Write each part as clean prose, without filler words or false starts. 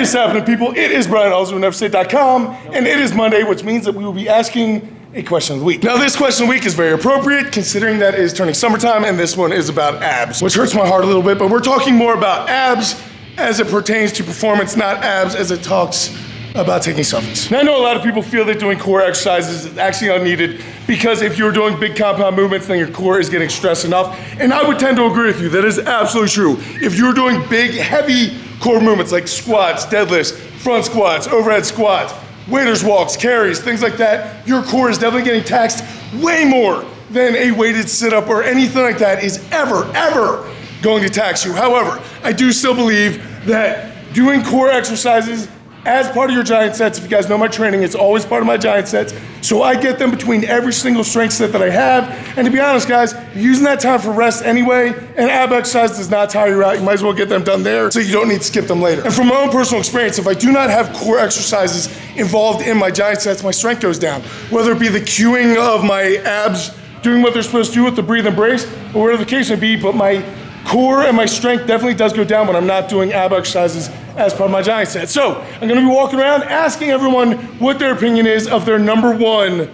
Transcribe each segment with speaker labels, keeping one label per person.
Speaker 1: is happening, people? It is Brian Alsruhe, Oneset.com, and it is Monday, which means that we will be asking a question of the week. Now, this question of the week is very appropriate, considering that it is turning summertime, and this one is about abs, which hurts my heart a little bit, but we're talking more about abs as it pertains to performance, not abs as it talks about taking selfies. Now, I know a lot of people feel that doing core exercises is actually unneeded because if you're doing big compound movements, then your core is getting stressed enough. And I would tend to agree with you. That is absolutely true. If you're doing big, heavy core movements like squats, deadlifts, front squats, overhead squats, waiters walks, carries, things like that, your core is definitely getting taxed way more than a weighted sit-up or anything like that is ever going to tax you. However, I do still believe that doing core exercises as part of your giant sets, if you guys know my training, it's always part of my giant sets. So I get them between every single strength set that I have. And to be honest, guys, you're using that time for rest anyway, and ab exercise does not tire you out. You might as well get them done there so you don't need to skip them later. And from my own personal experience, if I do not have core exercises involved in my giant sets, my strength goes down. Whether it be the cueing of my abs doing what they're supposed to do with the breathe and brace, or whatever the case may be, but my core and my strength definitely does go down when I'm not doing ab exercises as part of my giant set. So I'm gonna be walking around asking everyone what their opinion is of their number one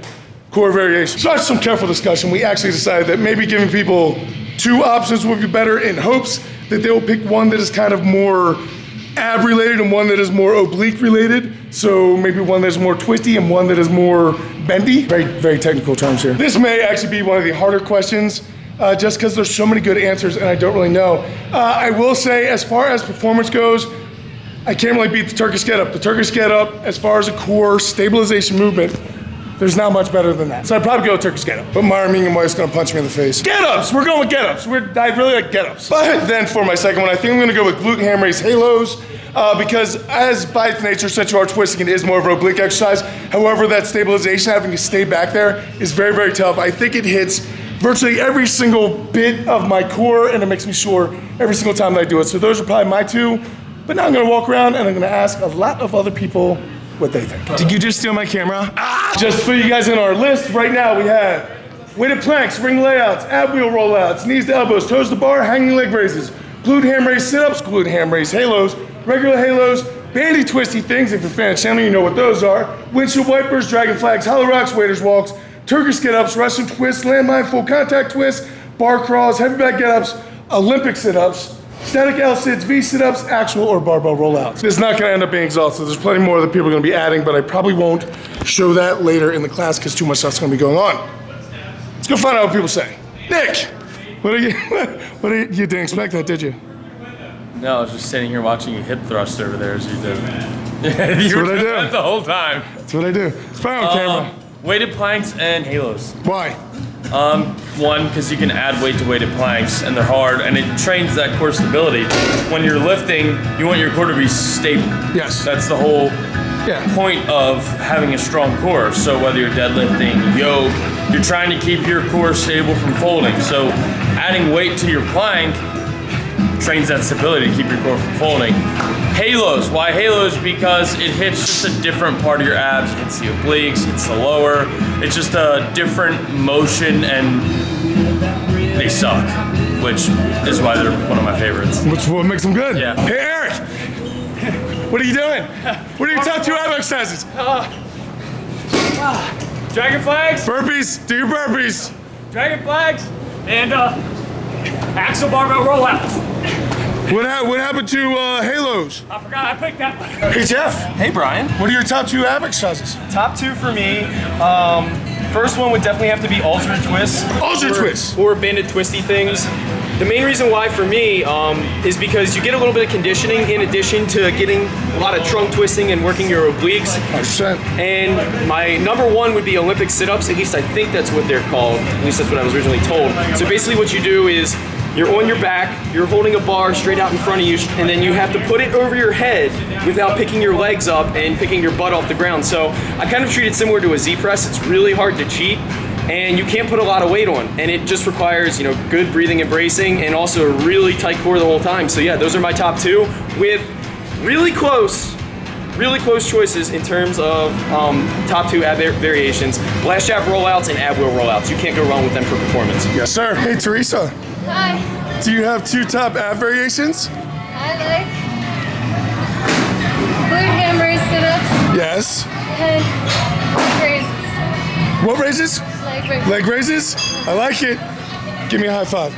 Speaker 1: core variation. So after some careful discussion, we actually decided that maybe giving people two options would be better in hopes that they will pick one that is kind of more ab related and one that is more oblique related. So maybe one that is more twisty and one that is more bendy. Very technical terms here. This may actually be one of the harder questions just because there's so many good answers and I don't really know. I will say as far as performance goes, I can't really beat the Turkish get-up. The Turkish get-up, as far as a core stabilization movement, there's not much better than that. So I'd probably go with Turkish get-up. But Myra Ming and wife's gonna punch me in the face. Get-ups, we're going with get-ups. I really like get-ups. But then for my second one, I think I'm gonna go with glute ham raise halos because as by its nature, central arch twisting, it is more of an oblique exercise. However, that stabilization, having to stay back there, is very tough. I think it hits virtually every single bit of my core and it makes me sore every single time that I do it. So those are probably my two. But now I'm gonna walk around and I'm gonna ask a lot of other people what they think. Did you just steal my camera? Just for you guys in our list, right now we have weighted planks, ring layouts, ab wheel rollouts, knees to elbows, toes to bar, hanging leg raises, glute ham raise sit-ups, glute ham raise halos, regular halos, bandy twisty things, if you're a fan of channel, you know what those are, windshield wipers, dragon flags, hollow rocks, waiters walks, Turkish get-ups, Russian twists, landmine, full contact twists, bar crawls, heavy back get-ups, Olympic sit-ups, static L-sits, V sit-ups, actual or barbell rollouts. This is not gonna end up being exhaustive. There's plenty more that people are gonna be adding, but I probably won't show that later in the class because too much stuff's gonna be going on. Let's go find out what people say. Nick, what are you didn't expect that, did you?
Speaker 2: No, I was just sitting here watching you hip thrust over there as you did.
Speaker 1: That's what I do.
Speaker 2: That the whole time.
Speaker 1: That's what I do. It's fine on camera.
Speaker 2: Weighted planks and halos.
Speaker 1: Why?
Speaker 2: One, because you can add weight to weighted planks and they're hard and it trains that core stability. When you're lifting, you want your core to be stable.
Speaker 1: Yes.
Speaker 2: That's the whole point of having a strong core. So whether you're deadlifting, yoke, you're trying to keep your core stable from folding. So adding weight to your plank trains that stability to keep your core from folding. Halos, why halos? Because it hits just a different part of your abs. It hits the obliques, hits the lower. It's just a different motion and they suck, which is why they're one of my favorites.
Speaker 1: Which what makes them good.
Speaker 2: Yeah.
Speaker 1: Hey Eric, what are you doing? What are your top two ab exercises?
Speaker 2: Dragon flags.
Speaker 1: Burpees, do your burpees.
Speaker 2: Dragon flags and axle barbell rollouts.
Speaker 1: What happened to halos?
Speaker 2: I forgot I picked that one.
Speaker 1: Hey Jeff,
Speaker 3: Hey Brian.
Speaker 1: what are your top two ab exercises?
Speaker 3: Top two for me. First one would definitely have to be Alsruhe twists.
Speaker 1: Alsruhe twists.
Speaker 3: Or banded twisty things. The main reason why for me is because you get a little bit of conditioning in addition to getting a lot of trunk twisting and working your obliques.
Speaker 1: 100%.
Speaker 3: And my number one would be Olympic sit-ups. At least I think that's what they're called. At least that's what I was originally told. So basically what you do is you're on your back, you're holding a bar straight out in front of you, and then you have to put it over your head without picking your legs up and picking your butt off the ground. So I kind of treat it similar to a Z press. It's really hard to cheat and you can't put a lot of weight on, and it just requires, you know, good breathing and bracing and also a really tight core the whole time. So yeah, those are my top two with really close choices in terms of top two ab variations: blast shaft rollouts and ab wheel rollouts. You can't go wrong with them for performance.
Speaker 1: Yes, sir. Hey, Teresa.
Speaker 4: Hi.
Speaker 1: Do you have two top ab variations?
Speaker 4: I like
Speaker 1: Yes.
Speaker 4: And raises.
Speaker 1: What raises?
Speaker 4: Leg raises.
Speaker 1: Leg raises? I like it. Give me a high five.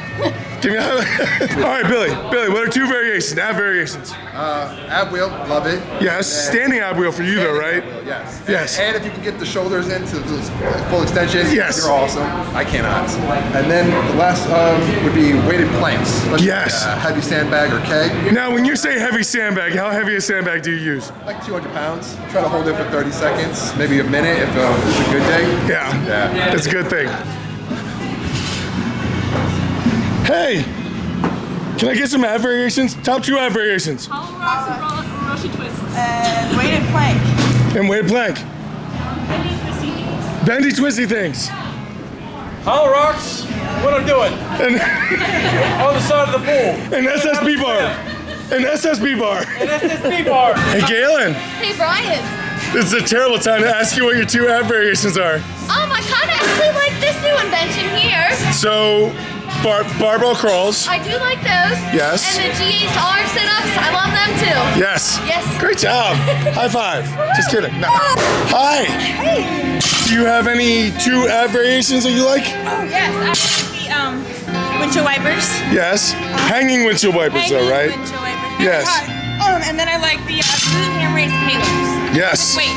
Speaker 1: Give me a high five. All right, Billy. Billy, what are 2 variations? Ab variations.
Speaker 5: Ab wheel, love it.
Speaker 1: Yes. Standing ab wheel for you though, right?
Speaker 5: Yes.
Speaker 1: Yes.
Speaker 5: And if you can get the shoulders into full extension,
Speaker 1: Yes.
Speaker 5: you're awesome. I cannot. And then the last would be weighted planks.
Speaker 1: Yes.
Speaker 5: Heavy sandbag or keg.
Speaker 1: Now, when you say heavy sandbag, how heavy a sandbag do you use?
Speaker 5: Like 200 pounds. Try to hold it for 30 seconds, maybe a minute if it's a good day.
Speaker 1: Yeah.
Speaker 5: Yeah.
Speaker 1: That's a good thing. Hey, can I get some ab variations? Top 2 ab variations.
Speaker 6: Hollow rocks and Russian twists.
Speaker 7: And weighted plank.
Speaker 1: And weighted plank.
Speaker 6: Bendy twisty things.
Speaker 1: Bendy twisty things.
Speaker 2: Hollow rocks, what I'm doing
Speaker 1: And,
Speaker 2: on the side of the pool.
Speaker 1: and SSB bar. And SSB bar.
Speaker 2: And SSB bar.
Speaker 1: Hey, Galen,
Speaker 4: Hey, Brian.
Speaker 1: this is a terrible time to ask you what your 2 ab variations are.
Speaker 4: I kind of actually like this new invention here.
Speaker 1: So, barbell crawls.
Speaker 4: I do like those.
Speaker 1: Yes.
Speaker 4: And the G8R sit-ups, I love them too.
Speaker 1: Yes.
Speaker 4: Yes.
Speaker 1: Great job. High five. Just kidding. No. Hi.
Speaker 7: Hey.
Speaker 1: Do you have any 2 ab variations that you like?
Speaker 7: Oh yes, I like the windshield wipers.
Speaker 1: Yes. Hanging windshield wipers though, right?
Speaker 7: Windshield wipers. Very
Speaker 1: Yes.
Speaker 7: hard. And then I like the blue hand raised halos.
Speaker 1: Yes.
Speaker 7: Wait.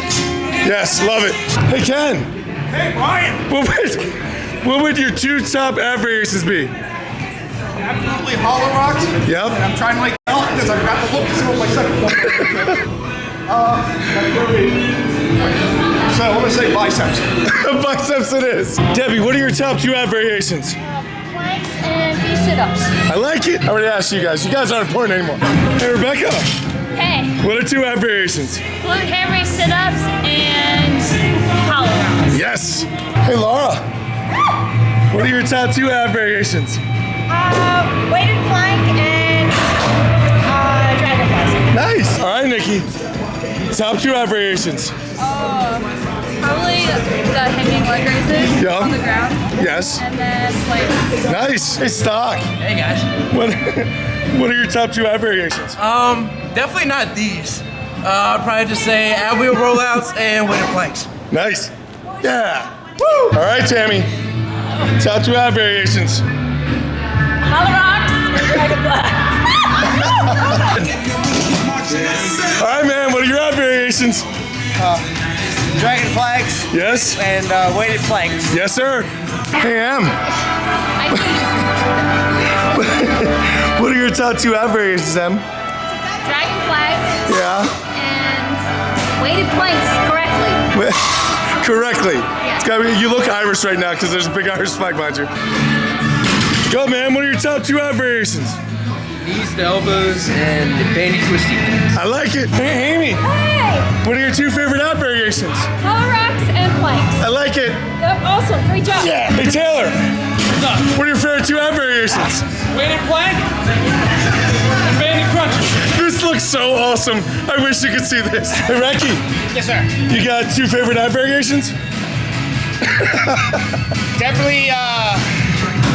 Speaker 1: Yes, love it. Hey, Ken.
Speaker 8: Hey, Brian!
Speaker 1: What would your 2 top ab variations be?
Speaker 8: Absolutely hollow rocks.
Speaker 1: Yep.
Speaker 8: And I'm trying to like tell because I forgot to look to see what my second one is. So I'm gonna say biceps.
Speaker 1: Biceps it is. Debbie, what are your top 2 ab variations?
Speaker 4: Planks and V sit-ups.
Speaker 1: I like it. I already asked you guys. You guys aren't important anymore. Hey, Rebecca.
Speaker 4: Hey,
Speaker 1: What are 2 ab variations?
Speaker 4: glute hammer sit-ups and hollow rocks.
Speaker 1: Yes. Hey, Laura. What are your top 2 ab variations?
Speaker 7: Weighted plank and dragonflies.
Speaker 1: Nice. All right, Nikki. Top 2 ab variations.
Speaker 4: Probably the hanging leg raises
Speaker 1: Yeah.
Speaker 4: on the ground.
Speaker 1: Yes.
Speaker 4: And then planks.
Speaker 1: Nice. Hey, Stock.
Speaker 9: Hey guys.
Speaker 1: What are your top 2 ab variations?
Speaker 9: Definitely not these. I'd probably just say ab wheel rollouts and weighted planks.
Speaker 1: Nice. Yeah. Woo. All right, Tammy. Top 2 ab variations.
Speaker 4: Hollow rocks and dragonflies.
Speaker 1: All right, man. What are your ab variations?
Speaker 9: Dragon flags
Speaker 1: Yes.
Speaker 9: and weighted planks.
Speaker 1: Yes, sir. Hey, Em. What are your top 2 ab variations, Em?
Speaker 4: Dragonflies
Speaker 1: Yeah.
Speaker 4: and weighted planks correctly.
Speaker 1: Correctly. It's gotta be, you look Irish right now because there's a big Irish flag behind you. Go, man. What are your top 2 ab variations?
Speaker 9: Knees to elbows and bandy twisty things.
Speaker 1: I like it. Hey, Amy.
Speaker 4: Hey,
Speaker 1: What are your 2 favorite ab variations?
Speaker 4: hollow rocks and planks.
Speaker 1: I like it.
Speaker 4: Awesome, great job.
Speaker 1: Yeah. Hey, Taylor. What are your favorite 2 ab variations?
Speaker 2: Weighted plank and bandy crunches.
Speaker 1: This looks so awesome. I wish you could see this. Hey, Recky.
Speaker 8: Yes, sir.
Speaker 1: You got 2 favorite ab variations?
Speaker 8: Definitely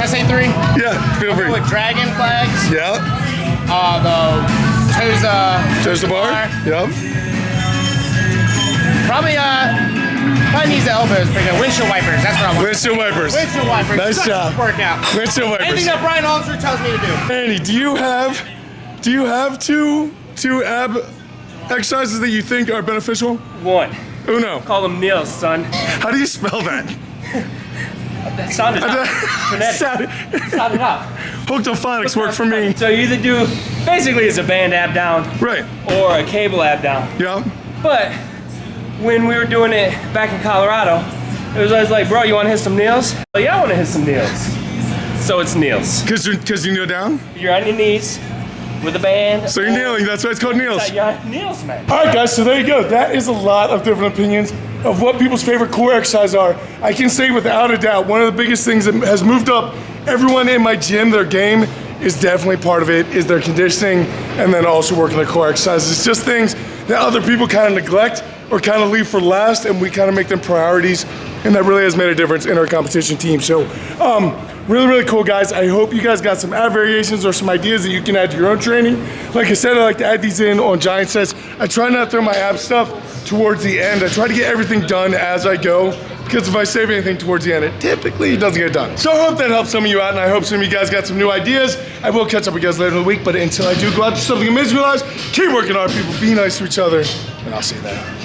Speaker 8: SA3
Speaker 1: Yeah, feel free.
Speaker 8: with dragon flags.
Speaker 1: Yeah.
Speaker 8: The
Speaker 1: There's the bar. Yep.
Speaker 8: probably knees to elbows, but windshield wipers. That's what I want.
Speaker 1: Windshield wipers.
Speaker 8: Windshield wipers.
Speaker 1: Nice
Speaker 8: Such a
Speaker 1: job.
Speaker 8: Workout.
Speaker 1: Windshield wipers.
Speaker 8: Anything that Brian Alsruhe tells me to do.
Speaker 1: Andy, do you have two ab exercises that you think are beneficial?
Speaker 2: One.
Speaker 1: Uno.
Speaker 2: Call them meals, son.
Speaker 1: How do you spell that?
Speaker 2: That sounded phonetic. Sounded out.
Speaker 1: Hooktophonics work for me.
Speaker 2: So you either do, basically it's a band ab down
Speaker 1: Right.
Speaker 2: or a cable ab down.
Speaker 1: Yeah.
Speaker 2: But when we were doing it back in Colorado, it was always like, bro, you want to hit some kneels? Well, yeah, I want to hit some kneels. So it's kneels.
Speaker 1: Cause you kneel down.
Speaker 2: You're on your knees with a band.
Speaker 1: So you're kneeling. That's why it's called kneels.
Speaker 2: You're on kneels, man.
Speaker 1: All right, guys, so there you go. That is a lot of different opinions of what people's favorite core exercises are. I can say without a doubt, one of the biggest things that has moved up everyone in my gym, their game, is definitely part of it, is their conditioning, and then also working their core exercises. It's just things that other people kind of neglect, or kind of leave for last, and we kind of make them priorities, and that really has made a difference in our competition team. So really, really cool, guys. I hope you guys got some ab variations or some ideas that you can add to your own training. Like I said, I like to add these in on giant sets. I try not to throw my ab stuff towards the end. I try to get everything done as I go, because if I save anything towards the end, it typically doesn't get done. So I hope that helps some of you out, and I hope some of you guys got some new ideas. I will catch up with you guys later in the week, but until I do, go out to something amazing, guys. Keep working hard, people. Be nice to each other, and I'll see you later.